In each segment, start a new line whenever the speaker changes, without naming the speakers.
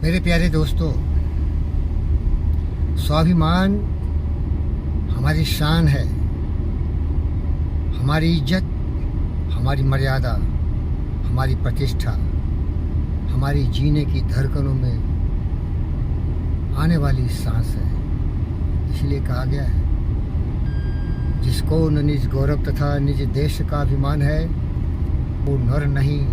मेरे प्यारे दोस्तों, स्वाभिमान हमारी शान है, हमारी इज्जत, हमारी मर्यादा, हमारी प्रतिष्ठा, हमारी जीने की धड़कनों में आने वाली सांस है। इसलिए कहा गया है, जिसको न निज गौरव तथा निज देश का अभिमान है, वो नर नहीं,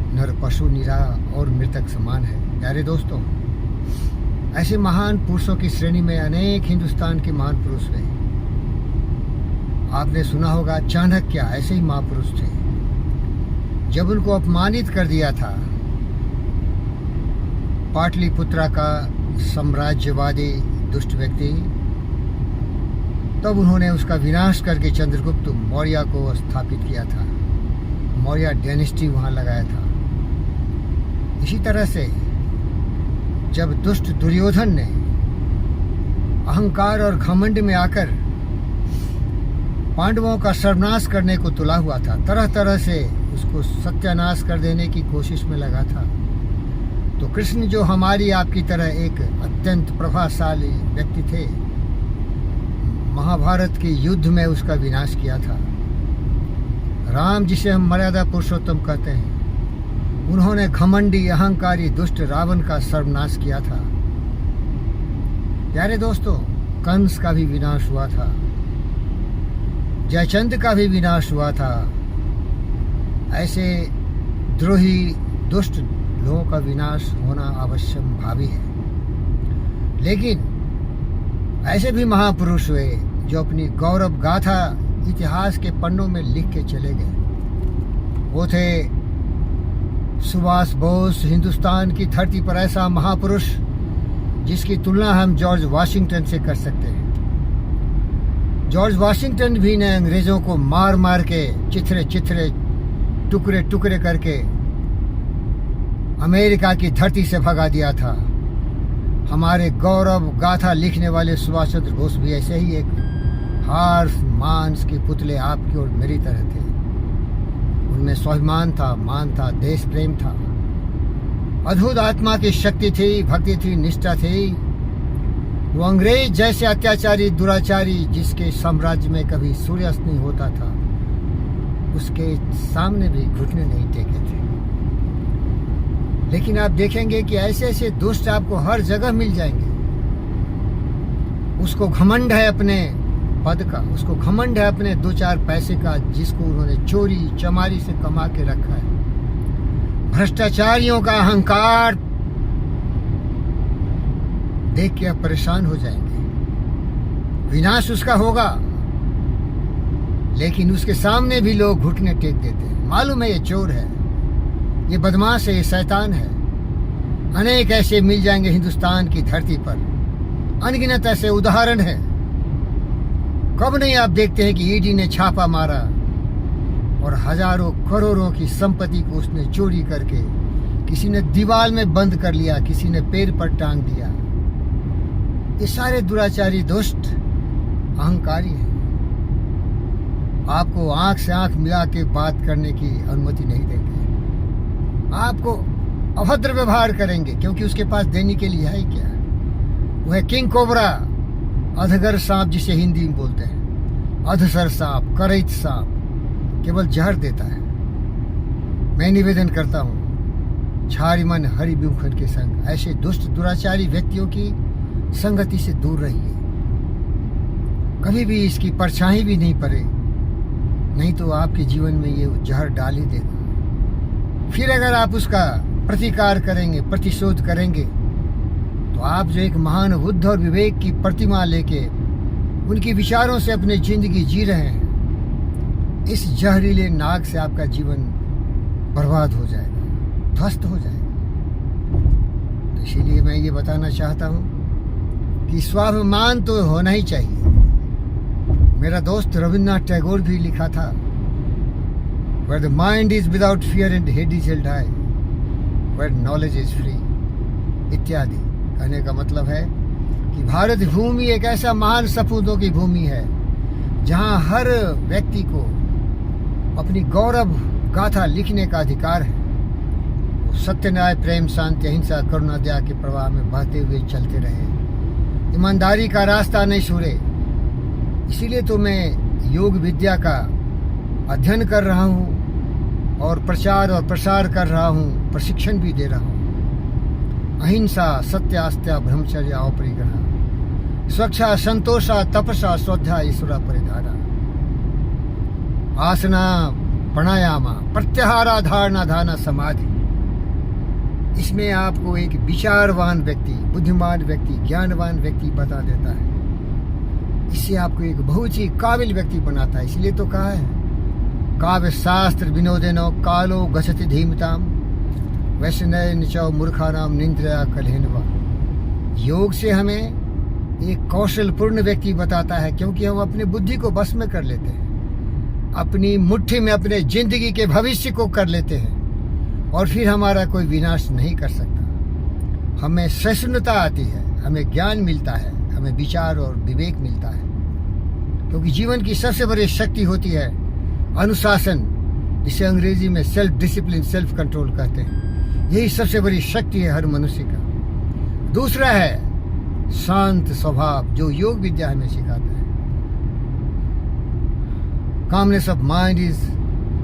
नर पशु निरा और मृतक समान है। प्यारे दोस्तों, ऐसे महान पुरुषों की श्रेणी में अनेक हिंदुस्तान के महान पुरुष हैं। आपने सुना होगा चाणक्य ऐसे ही महापुरुष थे। जब उनको अपमानित कर दिया था पाटलिपुत्रा का साम्राज्यवादी दुष्ट व्यक्ति, तब उन्होंने उसका विनाश करके चंद्रगुप्त मौर्य को स्थापित किया था। मौर्य डायनेस्टी वहां लगाया था। इसी तरह से जब दुष्ट दुर्योधन ने अहंकार और घमंड में आकर पांडवों का सर्वनाश करने को तुला हुआ था, तरह तरह से उसको सत्यानाश कर देने की कोशिश में लगा था, तो कृष्ण जो हमारी आपकी तरह एक अत्यंत प्रभावशाली व्यक्ति थे, महाभारत के युद्ध में उसका विनाश किया था। राम जिसे हम मर्यादा पुरुषोत्तम कहते हैं, उन्होंने घमंडी अहंकारी दुष्ट रावण का सर्वनाश किया था। प्यारे दोस्तों, कंस का भी विनाश हुआ था, जयचंद का भी विनाश हुआ था। ऐसे द्रोही दुष्ट लोगों का विनाश होना आवश्यक भावी है। लेकिन ऐसे भी महापुरुष हुए जो अपनी गौरव गाथा इतिहास के पन्नों में लिख के चले गए। वो थे सुभाष बोस, हिंदुस्तान की धरती पर ऐसा महापुरुष जिसकी तुलना हम जॉर्ज वाशिंगटन से कर सकते हैं। जॉर्ज वाशिंगटन भी ने अंग्रेजों को मार मार के चिथड़े चिथड़े टुकड़े टुकड़े करके अमेरिका की धरती से भगा दिया था। हमारे गौरव गाथा लिखने वाले सुभाष चंद्र बोस भी ऐसे ही एक हार मांस के पुतले आपकी और मेरी तरह थे। उनमें स्वाभिमान था, मान था, देश प्रेम था, अद्भुत आत्मा की शक्ति थी, भक्ति थी, निष्ठा थी। वो अंग्रेज जैसे अत्याचारी दुराचारी जिसके साम्राज्य में कभी सूर्यास्त नहीं होता था, उसके सामने भी घुटने नहीं टेके थे। लेकिन आप देखेंगे कि ऐसे ऐसे दुष्ट आपको हर जगह मिल जाएंगे। उसको घमंड है अपने पद का, उसको घमंड है अपने 2-4 पैसे का, जिसको उन्होंने चोरी चमारी से कमा के रखा है। भ्रष्टाचारियों का अहंकार देख के आप परेशान हो जाएंगे। विनाश उसका होगा, लेकिन उसके सामने भी लोग घुटने टेक देते हैं। मालूम है ये चोर है, ये बदमाश है, ये शैतान है। अनेक ऐसे मिल जाएंगे हिंदुस्तान की धरती पर, अनगिनत ऐसे उदाहरण हैं। कब नहीं आप देखते हैं कि ईडी ने छापा मारा और हजारों करोड़ों की संपत्ति को उसने चोरी करके किसी ने दीवार में बंद कर लिया, किसी ने पैर पर टांग दिया। ये सारे दुराचारी दुष्ट अहंकारी हैं। आपको आंख से आंख मिला के बात करने की अनुमति नहीं देंगे। आपको अभद्र व्यवहार करेंगे, क्योंकि उसके पास देने के लिए है क्या? वो है किंग कोबरा, अधगर सांप जिसे हिंदी में बोलते हैं, अधसर सांप, करैत सांप, केवल जहर देता है। मैं निवेदन करता हूँ, छारीमन हरिबिमुखन के संग ऐसे दुष्ट दुराचारी व्यक्तियों की संगति से दूर रहिए। कभी भी इसकी परछाई भी नहीं पड़े, नहीं तो आपके जीवन में ये जहर डाल ही देगा। फिर अगर आप उसका प्रतिकार करेंगे, प्रतिशोध करेंगे, तो आप जो एक महान बुद्ध और विवेक की प्रतिमा लेके उनके विचारों से अपनी जिंदगी जी रहे हैं, इस जहरीले नाग से आपका जीवन बर्बाद हो जाएगा, ध्वस्त हो जाएगा। तो इसीलिए मैं ये बताना चाहता हूँ कि स्वाभिमान तो होना ही चाहिए। मेरा दोस्त रविन्द्रनाथ टैगोर भी लिखा था, where the mind is without fear and head is held high, where knowledge is free, इत्यादि। कहने का मतलब है कि भारत भूमि एक ऐसा महान सपूतों की भूमि है, जहाँ हर व्यक्ति को अपनी गौरव गाथा लिखने का अधिकार है। वो सत्य, न्याय, प्रेम, शांति, अहिंसा, करुणा, दया के प्रवाह में बहते हुए चलते रहे। ईमानदारी का रास्ता नहीं छोड़े। इसीलिए तो मैं योग विद्या का अध्ययन कर रहा हूँ और प्रचार और प्रसार कर रहा हूँ, प्रशिक्षण भी दे रहा हूँ। अहिंसा, सत्य, आस्था, ब्रह्मचर्य, अपरिग्रह, स्वच्छा, संतोषा, तपसा, श्रद्धा, ईश्वरा, परिधारा, आसना, प्राणायामा, प्रत्याहारा, धारणा, धाना, समाधि। इसमें आपको एक विचारवान व्यक्ति, बुद्धिमान व्यक्ति, ज्ञानवान व्यक्ति बता देता है। इससे आपको एक बहुत ही काबिल व्यक्ति बनाता है। इसलिए तो कहा है, काव्य शास्त्र विनोदेनो कालो गच्छति धीमताम वैष्णव निचौ मूर्खानाम निंद्रया कलहिनवा। योग से हमें एक कौशलपूर्ण व्यक्ति बताता है, क्योंकि हम अपनी बुद्धि को बस में कर लेते हैं, अपनी मुट्ठी में अपने जिंदगी के भविष्य को कर लेते हैं, और फिर हमारा कोई विनाश नहीं कर सकता। हमें सहिष्णुता आती है, हमें ज्ञान मिलता है, हमें विचार और विवेक मिलता है। क्योंकि जीवन की सबसे बड़ी शक्ति होती है अनुशासन, जिसे अंग्रेजी में सेल्फ डिसिप्लिन, सेल्फ कंट्रोल कहते हैं। यही सबसे बड़ी शक्ति है हर मनुष्य का। दूसरा है शांत स्वभाव, जो योग विद्या हमें सिखाता है। Calmness of mind is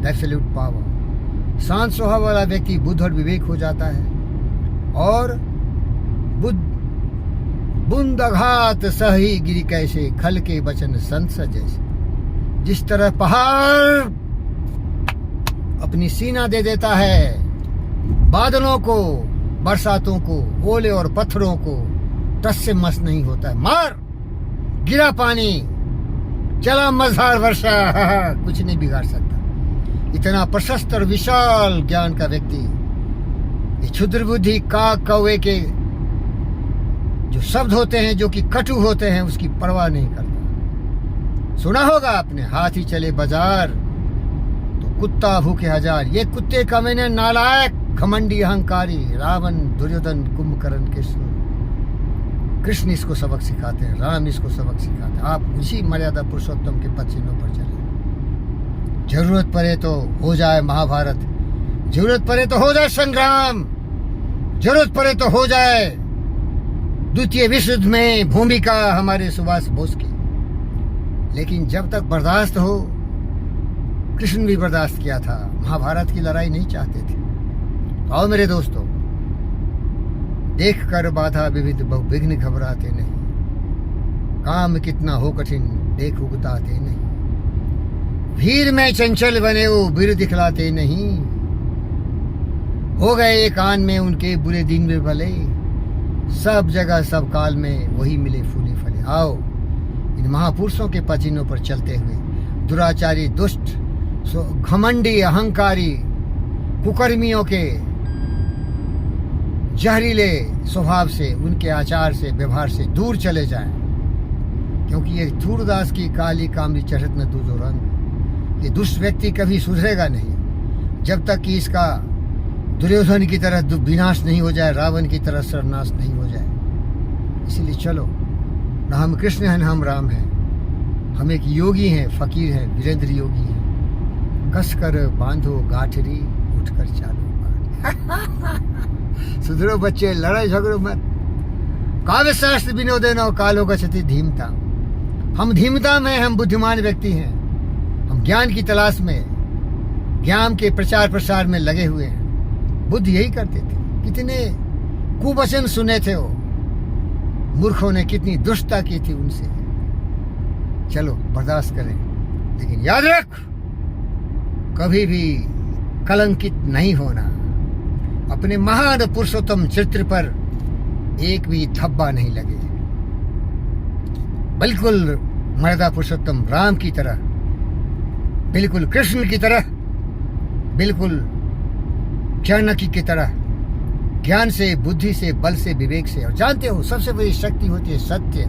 the absolute power. शांत स्वभाव वाला व्यक्ति बुद्ध और विवेक हो जाता है, और बुंदाघात सही गिरी कैसे, खल के वचन संत जैसे। जिस तरह पहाड़ अपनी सीना दे देता है बादलों को, बरसातों को, ओले और पत्थरों को, टस से मस नहीं होता है। मार, गिरा पानी, चला मझधार वर्षा, कुछ नहीं बिगाड़ सकता। इतना प्रशस्त और विशाल ज्ञान का व्यक्ति ये क्षुद्र बुद्धि काक कौवे के जो शब्द होते हैं, जो कि कटु होते हैं, उसकी परवाह नहीं करता। सुना होगा आपने, हाथी चले बाजार तो कुत्ता भूखे हजार। ये कुत्ते का मैंने नालायक, घमंडी, अहंकारी, रावण, दुर्योधन, कुंभकर्ण के सुर। कृष्ण इसको सबक सिखाते हैं, राम इसको सबक सिखाते हैं। आप उसी मर्यादा पुरुषोत्तम के पद चिन्हों पर चले। जरूरत पड़े तो हो जाए महाभारत, जरूरत पड़े तो हो जाए संग्राम, जरूरत पड़े तो हो जाए द्वितीय विश्व युद्ध में भूमिका हमारे सुभाष बोस की। लेकिन जब तक बर्दाश्त हो, कृष्ण भी बर्दाश्त किया था, महाभारत की लड़ाई नहीं चाहते थे। आओ मेरे दोस्तों, देख कर बाधा विविध बहु विघ्न घबराते नहीं। काम कितना हो कठिन देख उगताते नहीं। भीड़ में चंचल बने वो वीर दिखलाते नहीं। हो गए एक आन में उनके बुरे दिन में भले, सब जगह सब काल में वही मिले फूले फले। आओ इन महापुरुषों के पचिनों पर चलते हुए दुराचारी, दुष्ट, घमंडी, अहंकारी, कुकर्मियों के जहरीले स्वभाव से, उनके आचार से, व्यवहार से दूर चले जाएं। क्योंकि ये सूरदास की काली कामरी चढ़त न दूधो रंग। ये दुष्ट व्यक्ति कभी सुधरेगा नहीं जब तक कि इसका दुर्योधन की तरह विनाश नहीं हो जाए, रावण की तरह सर्वनाश नहीं हो जाए। इसलिए चलो, न हम कृष्ण हैं न हम राम हैं, हम एक योगी हैं, फकीर हैं, वीरेंद्र योगी हैं। कस कर बांधो गाठरी, उठकर चालो सुधरो बच्चे, लड़ाई झगड़ो मत। काव्य शास्त्र विनोदेनो कालो गच्छति धीमताम। हम धीमताम हैं, हम बुद्धिमान व्यक्ति हैं, हम ज्ञान की तलाश में, ज्ञान के प्रचार प्रसार में लगे हुए हैं। बुद्ध यही करते थे। कितने कुवचन सुने थे वो मूर्खों ने, कितनी दुष्टता की थी उनसे। चलो बर्दाश्त करें, लेकिन याद रख, कभी भी कलंकित नहीं होना। अपने महान पुरुषोत्तम चरित्र पर एक भी धब्बा नहीं लगे। बिल्कुल मर्यादा पुरुषोत्तम राम की तरह, बिल्कुल कृष्ण की तरह, बिल्कुल चाणक्य की तरह, ज्ञान से, बुद्धि से, बल से, विवेक से। और जानते हो सबसे बड़ी शक्ति होती है सत्य।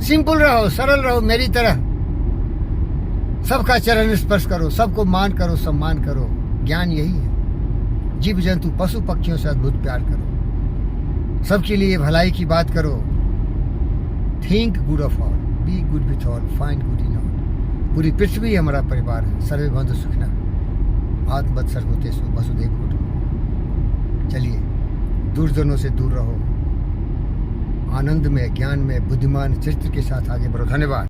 सिंपल रहो, सरल रहो, मेरी तरह। सबका चरण स्पर्श करो, सबको मान करो, सम्मान करो। ज्ञान यही है। जीव जंतु पशु पक्षियों से अद्भुत प्यार करो, सबके लिए भलाई की बात करो। Think good of all, be good with all, find good in all. पूरी पृथ्वी हमारा परिवार है। सर्वे बंधु सुखिनः, आत्मवत् सर्वभूतेषु वसुधैव कुटुम्बकम्। चलिए दुर्जनों से दूर रहो, आनंद में, ज्ञान में, बुद्धिमान चरित्र के साथ आगे बढ़ो। धन्यवाद।